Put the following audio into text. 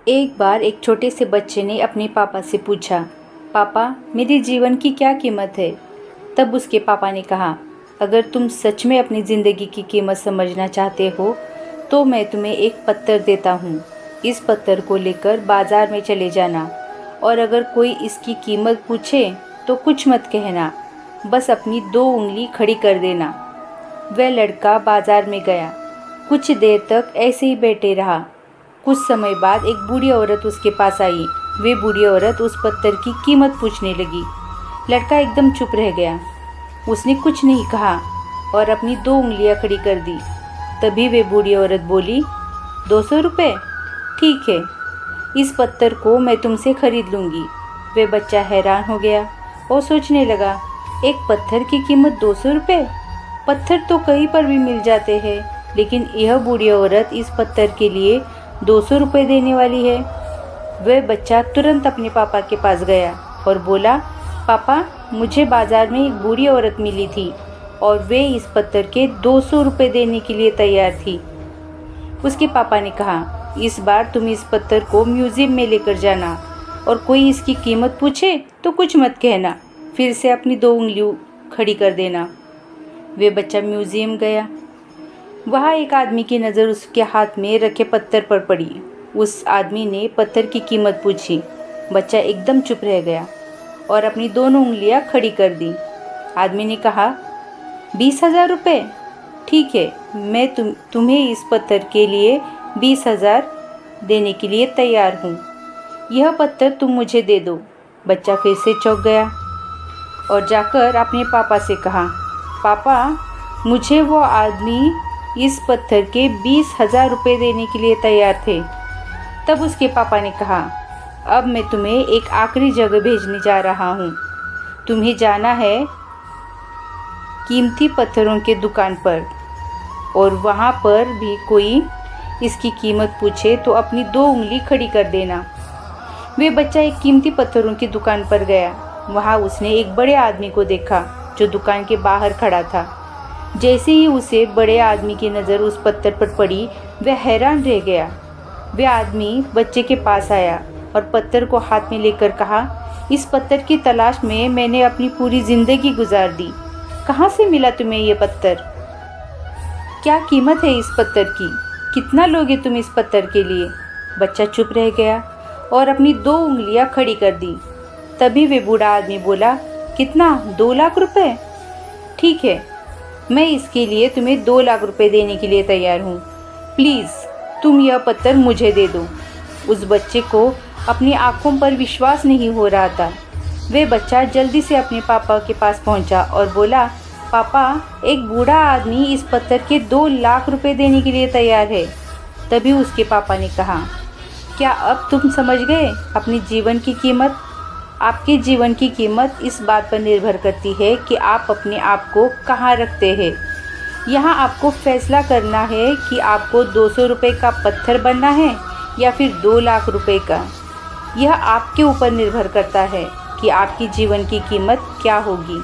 एक बार एक छोटे से बच्चे ने अपने पापा से पूछा, पापा मेरे जीवन की क्या कीमत है। तब उसके पापा ने कहा, अगर तुम सच में अपनी ज़िंदगी की कीमत समझना चाहते हो तो मैं तुम्हें एक पत्थर देता हूँ। इस पत्थर को लेकर बाज़ार में चले जाना और अगर कोई इसकी कीमत पूछे तो कुछ मत कहना, बस अपनी 2 उंगली खड़ी कर देना। वह लड़का बाज़ार में गया। कुछ देर तक ऐसे ही बैठे रहा। कुछ समय बाद एक बूढ़ी औरत उसके पास आई। वे बूढ़ी औरत उस पत्थर की कीमत पूछने लगी। लड़का एकदम चुप रह गया। उसने कुछ नहीं कहा और अपनी 2 उंगलियां खड़ी कर दी। तभी वे बूढ़ी औरत बोली, 200 रुपये? ठीक है, इस पत्थर को मैं तुमसे खरीद लूँगी। वे बच्चा हैरान हो गया और सोचने लगा, एक पत्थर की कीमत 200 रुपये? पत्थर तो कहीं पर भी मिल जाते हैं, लेकिन यह बूढ़ी औरत इस पत्थर के लिए 200 रुपये देने वाली है। वह बच्चा तुरंत अपने पापा के पास गया और बोला, पापा मुझे बाज़ार में एक बूढ़ी औरत मिली थी और वे इस पत्थर के 200 रुपये देने के लिए तैयार थी। उसके पापा ने कहा, इस बार तुम इस पत्थर को म्यूज़ियम में लेकर जाना और कोई इसकी कीमत पूछे तो कुछ मत कहना, फिर से अपनी 2 उंगली खड़ी कर देना। वे बच्चा म्यूज़ियम गया। वहाँ एक आदमी की नज़र उसके हाथ में रखे पत्थर पर पड़ी। उस आदमी ने पत्थर की कीमत पूछी। बच्चा एकदम चुप रह गया और अपनी दोनों उंगलियां खड़ी कर दी। आदमी ने कहा, 20,000 रुपये? ठीक है, मैं तुम्हें इस पत्थर के लिए 20,000 देने के लिए तैयार हूँ। यह पत्थर तुम मुझे दे दो। बच्चा फिर से चौंक गया और जाकर अपने पापा से कहा, पापा मुझे वो आदमी इस पत्थर के 20,000 रुपये देने के लिए तैयार थे। तब उसके पापा ने कहा, अब मैं तुम्हें एक आखिरी जगह भेजने जा रहा हूँ। तुम्हें जाना है कीमती पत्थरों के दुकान पर और वहाँ पर भी कोई इसकी कीमत पूछे तो अपनी 2 उंगली खड़ी कर देना। वे बच्चा एक कीमती पत्थरों की दुकान पर गया। वहाँ उसने एक बड़े आदमी को देखा जो दुकान के बाहर खड़ा था। जैसे ही उसे बड़े आदमी की नज़र उस पत्थर पर पड़ी, वह हैरान रह गया। वह आदमी बच्चे के पास आया और पत्थर को हाथ में लेकर कहा, इस पत्थर की तलाश में मैंने अपनी पूरी ज़िंदगी गुजार दी। कहाँ से मिला तुम्हें ये पत्थर? क्या कीमत है इस पत्थर की? कितना लोगे तुम इस पत्थर के लिए? बच्चा चुप रह गया और अपनी 2 उंगलियां खड़ी कर दी। तभी वे बूढ़ा आदमी बोला, कितना? 2 लाख रुपए? ठीक है, मैं इसके लिए तुम्हें 2 लाख रुपए देने के लिए तैयार हूँ। प्लीज़ तुम यह पत्थर मुझे दे दो। उस बच्चे को अपनी आँखों पर विश्वास नहीं हो रहा था। वह बच्चा जल्दी से अपने पापा के पास पहुँचा और बोला, पापा एक बूढ़ा आदमी इस पत्थर के 2 लाख रुपए देने के लिए तैयार है। तभी उसके पापा ने कहा, क्या अब तुम समझ गए अपनी जीवन की कीमत? आपके जीवन की कीमत इस बात पर निर्भर करती है कि आप अपने आप को कहाँ रखते हैं। यहाँ आपको फैसला करना है कि आपको 200 रुपये का पत्थर बनना है या फिर 2 लाख रुपए का। यह आपके ऊपर निर्भर करता है कि आपकी जीवन की कीमत क्या होगी।